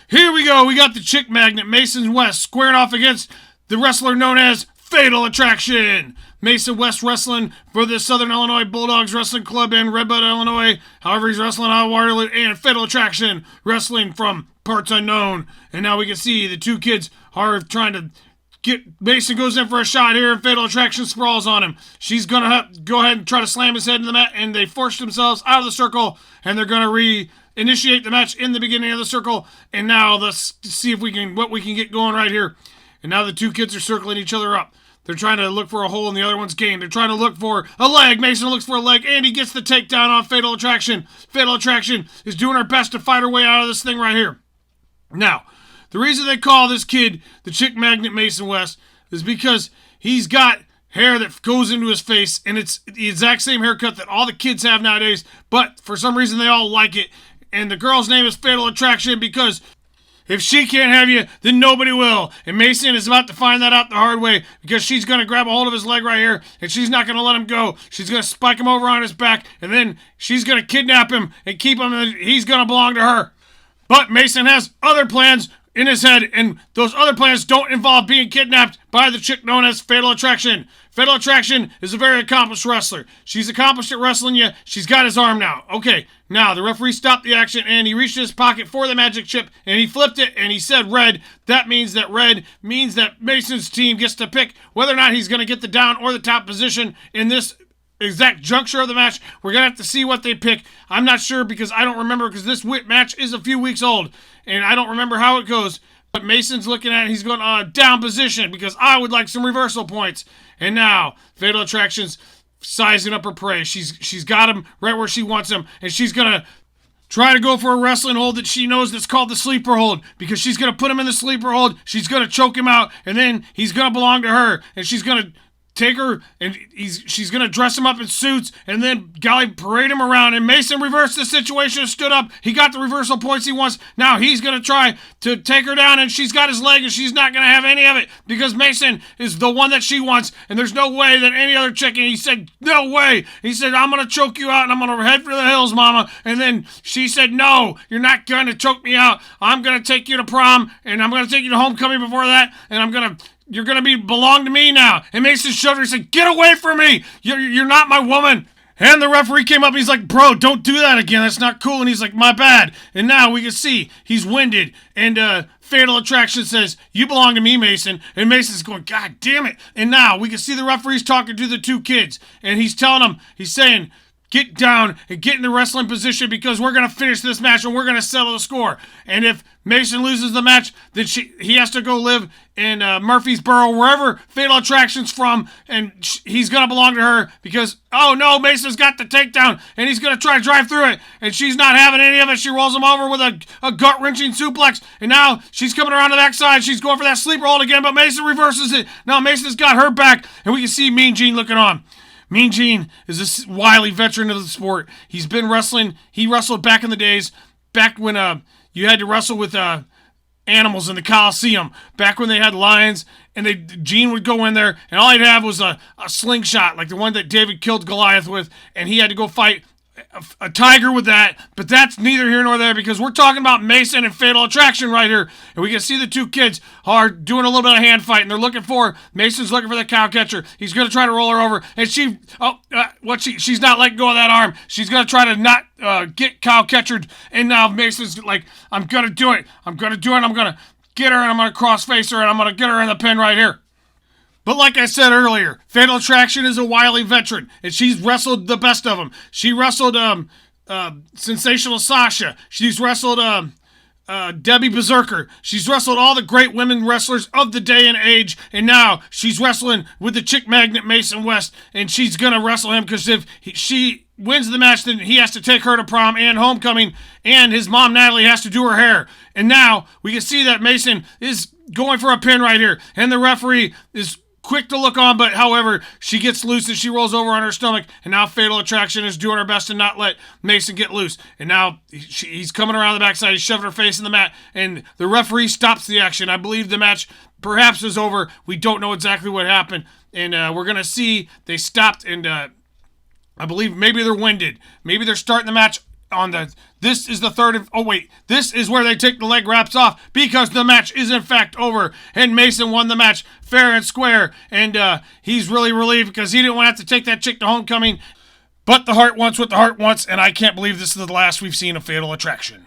Here we go. We got the chick magnet, Mason West, squaring off against the wrestler known as Fatal Attraction. Mason West wrestling for the Southern Illinois Bulldogs Wrestling Club in Redbud, Illinois. However, he's wrestling out of Waterloo, and Fatal Attraction wrestling from parts unknown. And now we can see the two kids are trying to get... Mason goes in for a shot here, and Fatal Attraction sprawls on him. She's going to go ahead and try to slam his head in the mat, and they force themselves out of the circle, and they're going to initiate the match in the beginning of the circle. And now let's see if what we can get going right here. And now the two kids are circling each other up. They're trying to look for a hole in the other one's game. They're trying to look for a leg. Mason looks for a leg, and he gets the takedown on Fatal Attraction. Fatal Attraction is doing her best to fight her way out of this thing right here. Now, the reason they call this kid the Chick Magnet Mason West is because he's got hair that goes into his face, and it's the exact same haircut that all the kids have nowadays, but for some reason they all like it. And the girl's name is Fatal Attraction because if she can't have you, then nobody will. And Mason is about to find that out the hard way because she's going to grab a hold of his leg right here, and she's not going to let him go. She's going to spike him over on his back, and then she's going to kidnap him and keep him, and he's going to belong to her. But Mason has other plans in his head, and those other plans don't involve being kidnapped by the chick known as Fatal Attraction. Fatal Attraction is a very accomplished wrestler. She's accomplished at wrestling you. She's got his arm now. Okay, now the referee stopped the action, and he reached his pocket for the magic chip, and he flipped it, and he said red. That means that red means that Mason's team gets to pick whether or not he's going to get the down or the top position in this exact juncture of the match. We're going to have to see what they pick. I'm not sure because I don't remember, because this match is a few weeks old, and I don't remember how it goes. But Mason's looking at it, he's going down position because I would like some reversal points. And now, Fatal Attraction's sizing up her prey. She's got him right where she wants him, and she's going to try to go for a wrestling hold that she knows that's called the sleeper hold, because she's going to put him in the sleeper hold, she's going to choke him out, and then he's going to belong to her, and she's going to take her, and she's going to dress him up in suits, and then parade him around. And Mason reversed the situation and stood up. He got the reversal points he wants. Now he's going to try to take her down, and she's got his leg, and she's not going to have any of it because Mason is the one that she wants, and there's no way that any other chick. And he said, no way. He said, I'm going to choke you out, and I'm going to head for the hills, mama. And then she said, no, you're not going to choke me out. I'm going to take you to prom, and I'm going to take you to homecoming before that, and you're going to belong to me now. And Mason shoved her and said, get away from me. You're not my woman. And the referee came up and he's like, bro, don't do that again. That's not cool. And he's like, my bad. And now we can see he's winded. And Fatal Attraction says, you belong to me, Mason. And Mason's going, God damn it. And now we can see the referee's talking to the two kids. And he's telling them, he's saying, get down and get in the wrestling position because we're going to finish this match and we're going to settle the score. And if Mason loses the match, then he has to go live in Murfreesboro, wherever Fatal Attraction's from, and he's going to belong to her because, oh no, Mason's got the takedown, and he's going to try to drive through it, and she's not having any of it. She rolls him over with a gut-wrenching suplex, and now she's coming around the backside. She's going for that sleeper hold again, but Mason reverses it. Now Mason's got her back, and we can see Mean Gene looking on. Mean Gene is a wily veteran of the sport. He's been wrestling. He wrestled back in the days, back when you had to wrestle with animals in the Coliseum, back when they had lions, and Gene would go in there, and all he'd have was a slingshot, like the one that David killed Goliath with, and he had to go fight a tiger with that. But that's neither here nor there because we're talking about Mason and Fatal Attraction right here. And we can see the two kids are doing a little bit of hand fight, and Mason's looking for the cow catcher. He's going to try to roll her over, and she's not letting go of that arm. She's going to try to not get cow catchered, and now Mason's like, I'm going to do it. I'm going to get her, and I'm going to cross face her, and I'm going to get her in the pin right here. But like I said earlier, Fatal Attraction is a wily veteran, and she's wrestled the best of them. She wrestled Sensational Sasha. She's wrestled Debbie Berserker. She's wrestled all the great women wrestlers of the day and age, and now she's wrestling with the chick magnet Mason West, and she's going to wrestle him because if she wins the match, then he has to take her to prom and homecoming, and his mom, Natalie, has to do her hair. And now we can see that Mason is going for a pin right here, and the referee is quick to look on, but however, she gets loose and she rolls over on her stomach, and now Fatal Attraction is doing her best to not let Mason get loose. And now he's coming around the backside, he's shoving her face in the mat, and the referee stops the action. I believe the match perhaps is over. We don't know exactly what happened, and we're going to see they stopped, and I believe maybe they're winded. Maybe they're starting the match this is the third of, oh wait, this is where they take the leg wraps off because the match is in fact over and Mason won the match fair and square, and he's really relieved because he didn't want to have to take that chick to homecoming, but the heart wants what the heart wants, and I can't believe this is the last we've seen of Fatal Attraction.